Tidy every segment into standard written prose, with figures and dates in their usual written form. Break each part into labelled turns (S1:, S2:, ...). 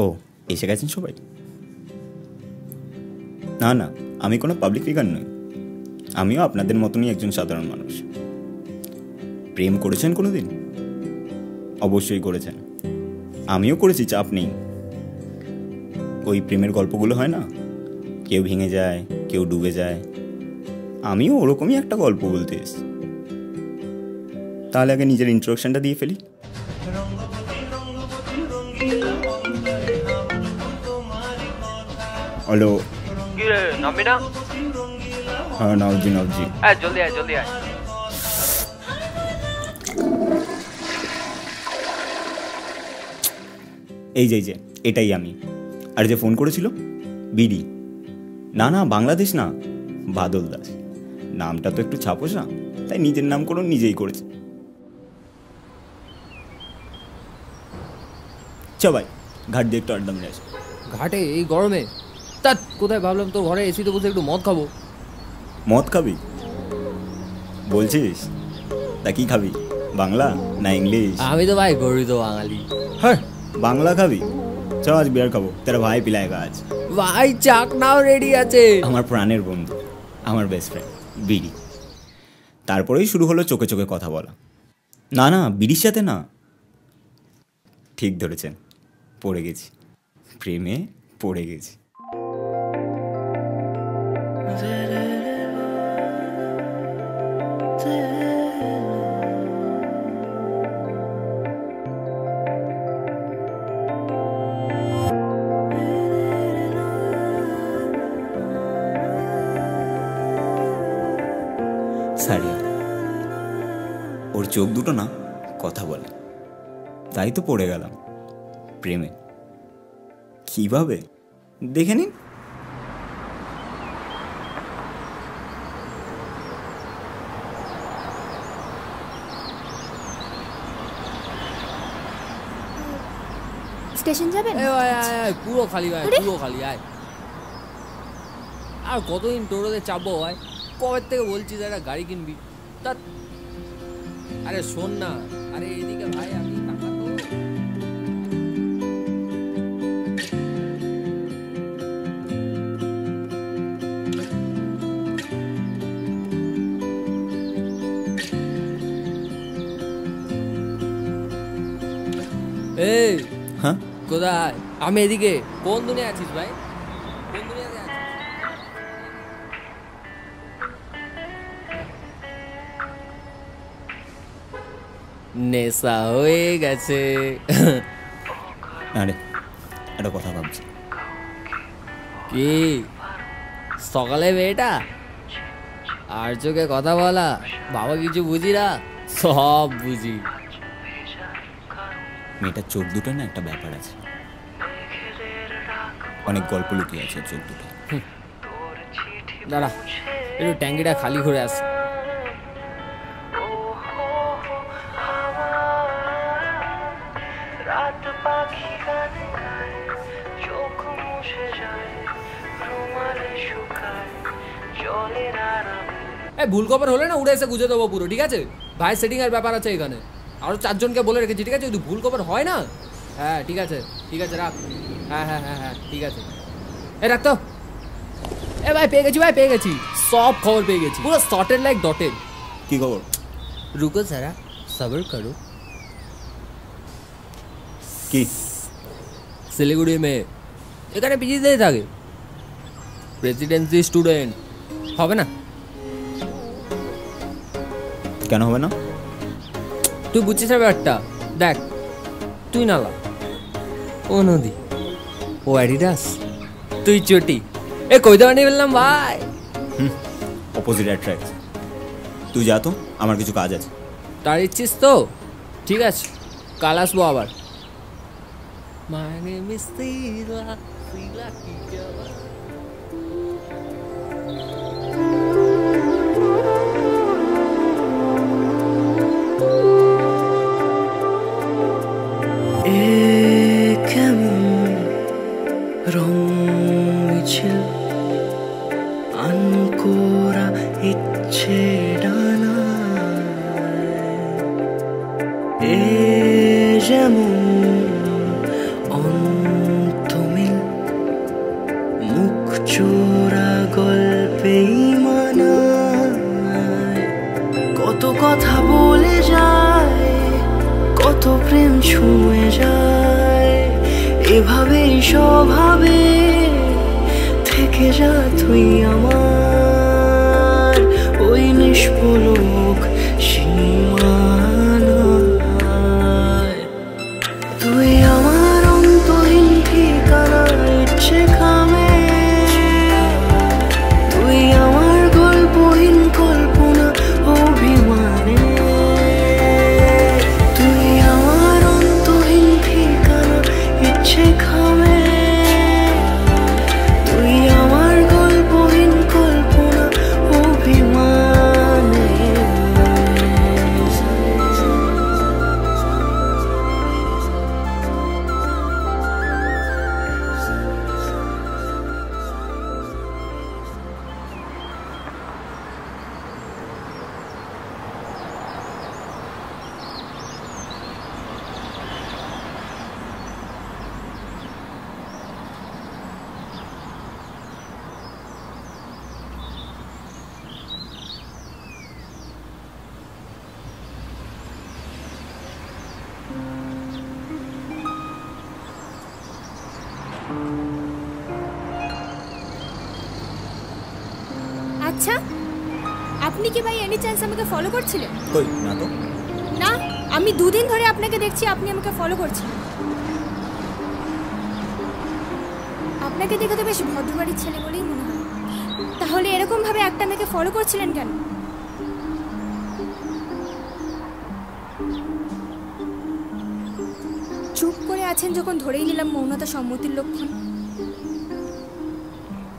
S1: ও এসে গেছেন সবাই? না না, আমি কোনো পাবলিক ফিগার নই, আমিও আপনাদের মতনই একজন সাধারণ মানুষ। প্রেম করেছেন কোনো দিন? অবশ্যই করেছেন, আমিও করেছি, চাপ নেই। ওই প্রেমের গল্পগুলো হয় না, কেউ ভেঙে যায়, কেউ ডুবে যায়, আমিও ওরকমই একটা গল্প বলতে এসেছি। তাহলে আগে নিজের ইন্ট্রোডাকশনটা দিয়ে ফেলি। হ্যালো।
S2: নামবি না?
S1: হ্যাঁ নবজি নবজি।
S2: জলদি আয় জলদি আয়।
S1: এই যে এটাই আমি। আর যে ফোন করেছিল বিডি। না না, বাংলাদেশ না, বাদল দাস। নামটা তো একটু ছাপোসা, তাই নিজের নাম করে নিজেই করেছে। চ ভাই, ঘাট দিয়ে একটু আড্ডা মেরে আসি।
S3: ঘাটে এই গরমে? তা কোথায়, ভাবলাম তোর ঘরে এসিতে বসে একটু মদ খাবো।
S1: মদ খাবি বলছিস? তা কি খাবি, বাংলা না ইংলিশ?
S3: আমি তো ভাই গরিব বাঙালি। হ্যাঁ,
S1: বাংলা খাবি? চ আজ বিয়ার খাবো, তেরা ভাই পিলায়গা আজ।
S3: ভাই চাকনাও রেডি আছে।
S1: আমার প্রাণের বন্ধু, আমার বেস্ট ফ্রেন্ড বিডি। তারপরেই শুরু হলো চোখে চোখে কথা বলা। না না, বিডির সাথে না। ঠিক ধরেছেন, পড়ে গেছি, প্রেমে পড়ে গেছি। সারিয়া, ওর চোখ দুটো না কথা বলে, তাই তো পড়ে গেলাম প্রেমে। কিভাবে দেখে নিন।
S4: স্টেশন যাবেন?
S3: পুরো খালি ভাই, পুরো খালি। আয়, আর কতদিন টোটোতে চাপবো ভাই? কবে থেকে বলছিস একটা গাড়ি কিনবি। তা আরে শোন না, আরে এদিকে ভাই, আমি টাকা তো এই।
S1: হ্যাঁ
S3: কোথায়? আমি এদিকে। কোন দুনিয়া আছিস ভাই? কোন দুনিয়াতে আছিস? নেশা হয়ে গেছে।
S1: আরে একটা কথা ভাবছি।
S3: কি সকালে মেয়েটা আর চোখে কথা বলা? বাবা কিছু বুঝি না, সব বুঝি।
S1: মেয়েটার চোখ দুটো না একটা ব্যাপার আছে, অনেক গল্প লুকিয়ে আছে চোখ দুটো।
S3: দাঁড়া, একটু ট্যাঙ্কিটা খালি করে আস। ভুল খবর হলে না উড়ে এসে গুজে দেবো পুরো, ঠিক আছে ভাই? সেটিং এর ব্যাপার আছে এখানে, আরো 4 জনকে বলে রেখেছি, ঠিক আছে? যদি ভুল খবর হয় না, হ্যাঁ ঠিক আছে, ঠিক আছে রাখ। হ্যাঁ হ্যাঁ হ্যাঁ হ্যাঁ ঠিক আছে, এ রাখ তো। এ ভাই পেয়ে গেছি, ভাই পেয়ে গেছি, সব খবর পেয়ে গেছি, পুরো শর্টেড লাইক ডটেড।
S1: কি খবর?
S3: রুকো সারা, সবর করো।
S1: কি?
S3: শিলিগুড়ি মেয়ে এখানে পিজিতে থাকে, প্রেসিডেন্সি স্টুডেন্ট। হবে না?
S1: কেন হবে না?
S3: তুই বুঝছিস ব্যাপারটা? দেখ, তুই নালা, ও নদী, ও অ্যাডিডাস, তুই চটি। এ কইতে বানিয়ে ফেললাম ভাই।
S1: Opposite attract. তুই যা তো, আমার কিছু কাজ আছে।
S3: তার ইচ্ছিস তো? ঠিক আছে, কাল আসবো আবার। মানে মিস্তিরা সিলা কি যাওয়া।
S4: কথা বলে যায়, কত প্রেম ছুঁয়ে যায়, এভাবেই স্বভাবে থেকে যা তুই আমার ওই নিষ্পলক সীমানায়। তুই আমার অন্তহীন ঠিকানা ইচ্ছে খামে, তুই আমার গল্পহীন কল্পনা অভিমানে। তুই আমার অন্তহীন ঠিকানা ইচ্ছে খামে, তুই আমার গল্পহীন কল্পনা অভিমানে।
S5: আচ্ছা, আপনি কি ভাই এনি চান্স আমাকে ফলো করছিলেন?
S1: কই না তো।
S5: না, আমি দুদিন ধরে আপনাকে দেখছি আপনি আমাকে ফলো করছেন। আপনাকে দেখে তো বেশ ভদ্রবাড়ির ছেলে বলেই মনে হয়। তাহলে এরকম ভাবে একটা মেয়েকে ফলো করছিলেন কেন? চুপ করে আছেন যখন ধরেই নিলাম মৌনতা সম্মতির লক্ষণ।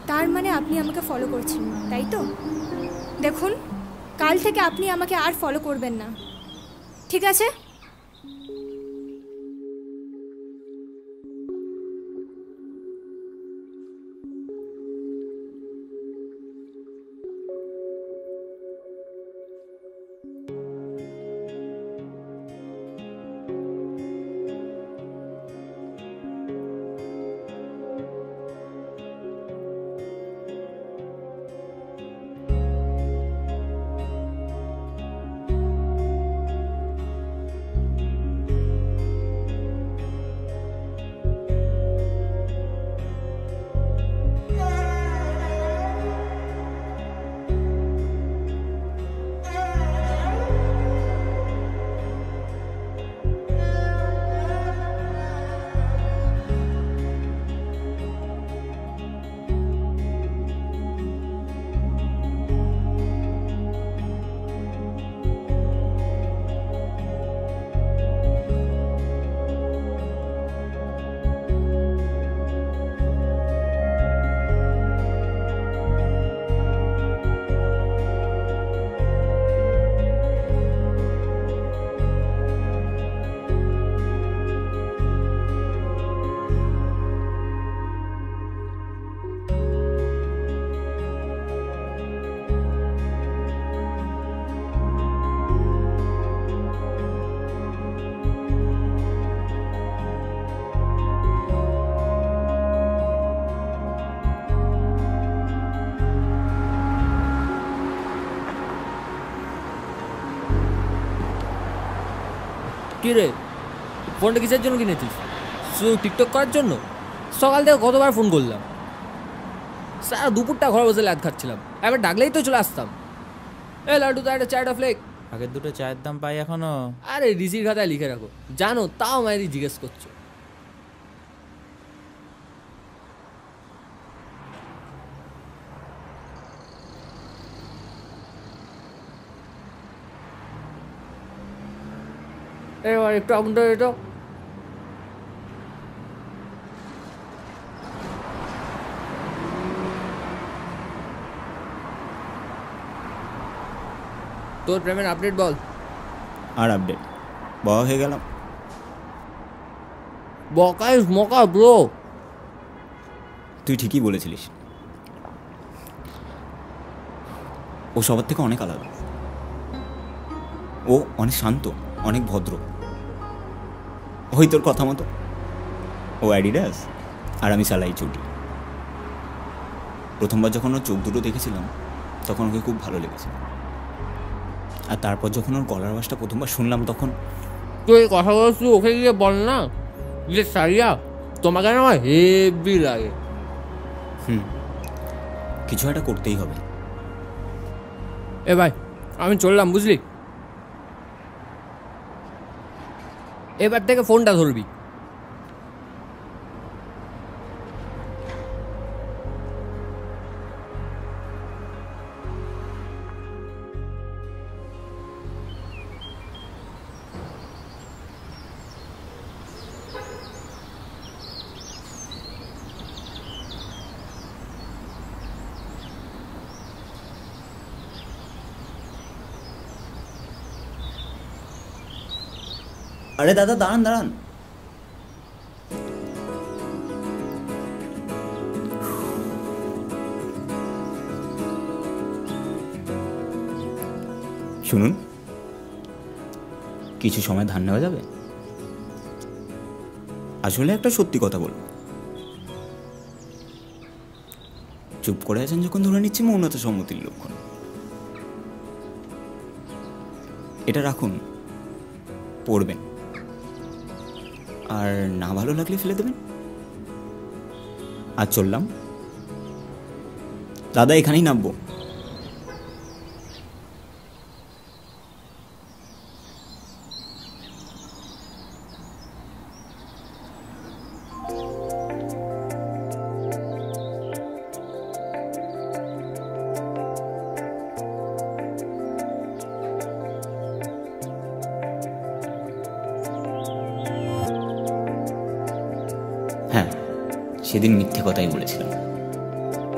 S5: তার মানে আপনি আমাকে ফলো করছেন, তাই তো? দেখুন, কাল থেকে আপনি আমাকে আর ফলো করবেন না, ঠিক আছে?
S3: কি রে, ফোনটা কিসের জন্য কিনেছিস? শুধু টিকটক করার জন্য? সকাল থেকে কতবার ফোন করলাম, সারা দুপুরটা ঘরে বসে লাদ খাচ্ছিলাম, একবার ডাকলেই তো চলে আসতাম। এ লাড্ডু, তো একটা চারটা ফ্লেক।
S6: আগের দুটো চায়ের দাম পাই এখনো?
S3: আরে রিসির খাতায় লিখে রাখো, জানো তাও মায়েরই জিজ্ঞেস করছো। এবার একটু আগুনটা এটা তোর প্রেমের আপডেট বল।
S1: আর আপডেট, বড় হয়ে গেলাম।
S3: বকা ইজ মকা ব্রো।
S1: তুই ঠিকই বলেছিলিস, ও সবার থেকে অনেক আলাদা। ও অনেক শান্ত, অনেক ভদ্র। ওই তোর কথা মতো, ও অ্যাডিডাস আর আমি সালাই চুটি। প্রথমবার যখন ওর চোখ দুটো দেখেছিলাম তখন ওকে খুব ভালো লেগেছে। আর তারপর যখন ওর গলার আওয়াজটা প্রথমবার শুনলাম তখন
S3: তুই এই কথা বলছিস ওকে গিয়ে বল না যে সারিয়া তোমাকে না আমার হেভি লাগে।
S1: কিছু একটা করতেই হবে।
S3: এ ভাই আমি চললাম বুঝলি, এবার থেকে ফোনটা ধরবি।
S1: আরে দাদা দাঁড়ান দাঁড়ান, শুনুন, কিছু সময় ধান নেওয়া যাবে? আসলে একটা সত্যি কথা বলবো, চুপ করে আছেন যখন ধরে নিচ্ছি মৌনতা সম্মতির লক্ষণ। এটা রাখুন, পড়বেন, আর না ভালো লাগলে ফেলে দেবেন। আর চললাম দাদা, এখানেই নামবো। হ্যাঁ, সেদিন মিথ্যে কথাই বলেছিলাম।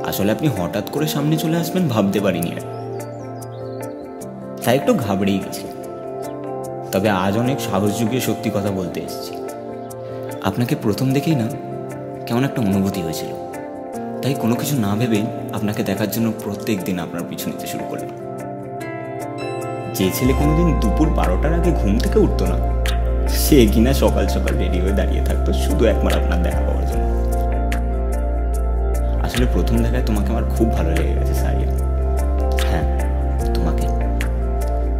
S1: আসলে আপনি হঠাৎ করে সামনে চলে আসবেন ভাবতে পারিনি, আর তাই একটু ঘাবড়েই গেছি। তবে আজ অনেক সাহস জুগিয়ে সত্যি কথা বলতে এসেছি। আপনাকে প্রথম দেখেই না কেমন একটা অনুভূতি হয়েছিল, তাই কোনো কিছু না ভেবেই আপনাকে দেখার জন্য প্রত্যেক দিন আপনার পিছু নিতে শুরু করলাম। যে ছেলে কোনোদিন দুপুর 12টার আগে ঘুম থেকে উঠতো না, সে কিনা সকাল সকাল রেডি হয়ে দাঁড়িয়ে থাকতো শুধু একবার আপনার দেখা পাওয়ার জন্য। আসলে প্রথম দেখায় তোমাকে আমার খুব ভালো লেগে গেছে সারিয়া। হ্যাঁ, তোমাকে।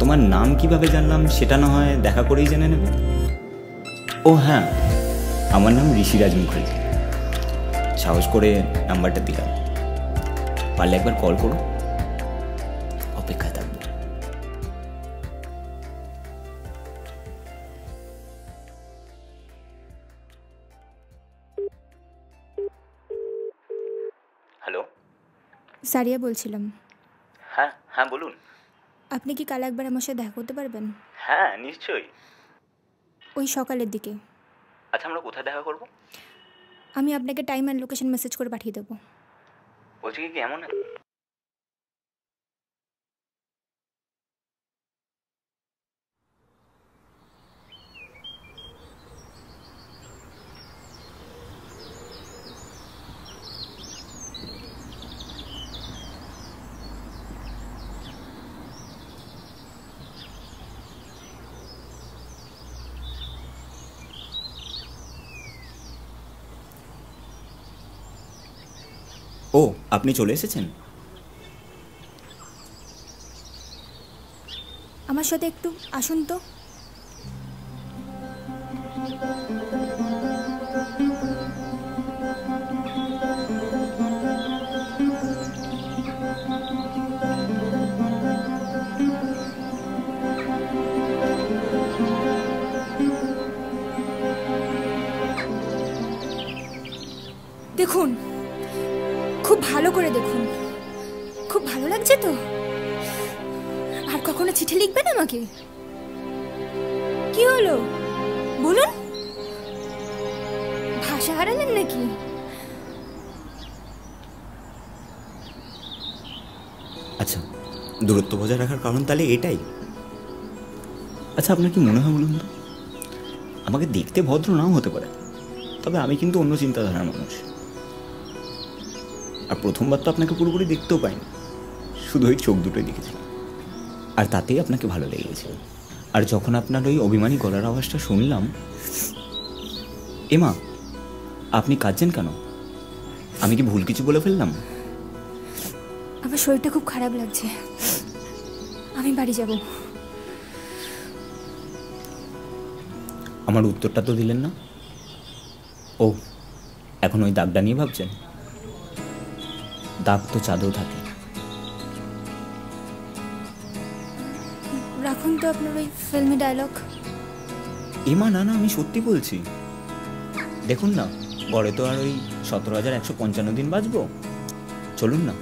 S1: তোমার নাম কিভাবে জানলাম সেটা না হয় দেখা করেই জেনে নেবে। ও হ্যাঁ, আমার নাম ঋষিরাজ মুখার্জি। সাহস করে নাম্বারটা দিলাম, পারলে একবার কল করো, অপেক্ষায় থাকবো। হ্যালো,
S5: সারিয়া বলছিলাম।
S1: হ্যাঁ হ্যাঁ বলুন।
S5: আপনি কি কাল একবার আমার সাথে দেখা করতে পারবেন?
S1: হ্যাঁ নিশ্চয়ই।
S5: ওই সকালের দিকে।
S1: আচ্ছা, আমরা কোথায় দেখা করবো?
S5: আমি আপনাকে টাইম অ্যান্ড লোকেশন মেসেজ করে পাঠিয়ে দেবো।
S1: বলছি কি এমন? ও, আপনি চলে এসেছেন?
S5: আমার সাথে একটু আসুন তো। দেখুন, খুব ভালো করে দেখুন। খুব ভালো লাগছে তো? আর কখনো চিঠি লিখবেন আমাকে? কি হলো বলুন, ভাষা হারালেন নাকি?
S1: আচ্ছা, দূরত্ব বজায় রাখার কারণ তাহলে এটাই? আচ্ছা, আপনার কি মনে হয় বলুন তো? আমাকে দেখতে ভদ্র নাও হতে পারে, তবে আমি কিন্তু অন্য চিন্তাধারার মানুষ। আর প্রথমবার তো আপনাকে পুরোপুরি দেখতেও পাইনি, শুধু ওই চোখ দুটোই দেখেছিলাম, আর তাতেই আপনাকে ভালো লেগে গেছিল। আর যখন আপনার ওই অভিমানী গলার আওয়াজটা শুনলাম, এমা আপনি কাঁদছেন কেন? আমি কি ভুল কিছু বলে ফেললাম?
S5: আমার শরীরটা খুব খারাপ লাগছে, আমি বাড়ি যাব।
S1: আমার উত্তরটা তো দিলেন না। ও, এখন ওই দাগটা নিয়ে ভাবছেন? দাগ তো চাঁদেও থাকে।
S5: রাখুন তো আপনার ওই ফিল্মি ডায়লগ।
S1: এমা না না, আমি সত্যি বলছি। দেখুন না, গড়ে তো আর ওই 17,155 দিন বাঁচবো। চলুন না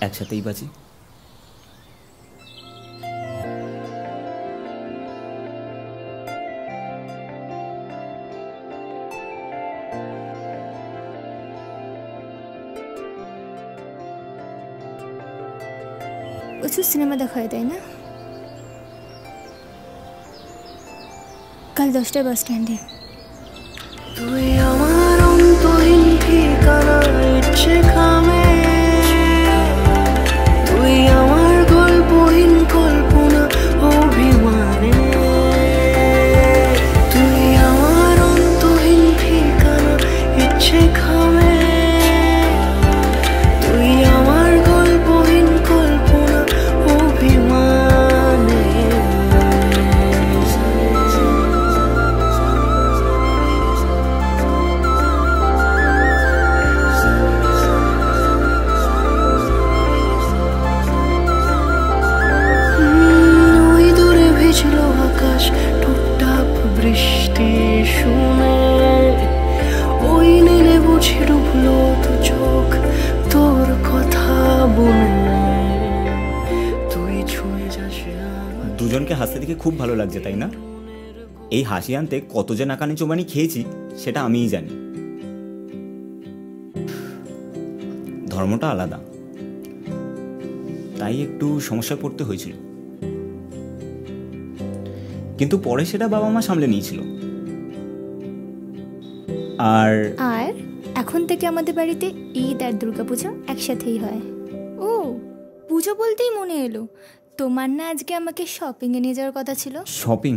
S1: একসাথেই বাঁচি।
S5: প্রচুর সিনেমা দেখা হয় তাই না? কাল 10টায় বাস স্ট্যান্ডে।
S4: তুই আমার অন্তহীন ঠিকানা, ইচ্ছে খামে তুই আমার গল্পহীন কল্পনা অভিমানে। তুই আমার অন্তহীন ঠিকানা, ইচ্ছে খামে তুই আমার গল্পহীন কল্পনা অভিমানে। ওই দূরে ভিজল আকাশ, টুপটাপ বৃষ্টি শুনে ওই নীলে বুঝি ডুবলো দু চোখ তোর কথা বলে। তুই ছুঁয়ে যাস আমার
S1: দুজনকে হাসতে দেখে খুব ভালো লাগছে তাই না? এই হাসি আনতে কত যে নাকানি চোবানি খেয়েছি সেটা আমিই জানি। ধর্মটা আলাদা, তাই একটু সমস্যায় পড়তে হয়েছিল, কিন্তু পরে সেটা বাবা মা সামলে নিয়েছিল। আর
S5: আর এখন থেকে আমাদের বাড়িতে ঈদ আর দুর্গাপূজা একসাথেই হয়। ও, পুজো বলতেই মনে এলো, তোমার না আজকে আমাকে শপিংয়ে নিয়ে যাওয়ার কথা ছিল?
S1: শপিং?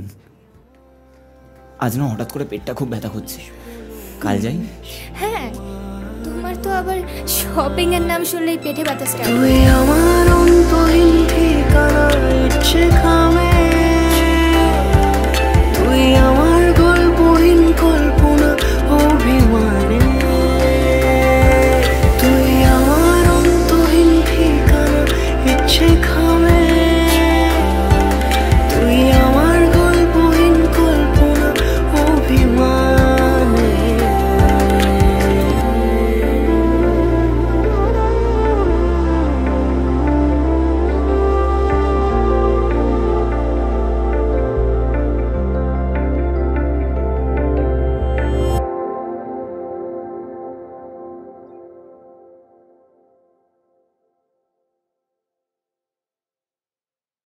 S1: আজ না হঠাৎ করে পেটটা খুব ব্যথা করছে, কাল যাই।
S5: হ্যাঁ, তোমার তো আবার শপিং এর নাম শুনলেই পেটে ব্যথা স্টার্ট।
S4: তুই আমার অন্তহীন ঠিকানা, ইচ্ছে খামে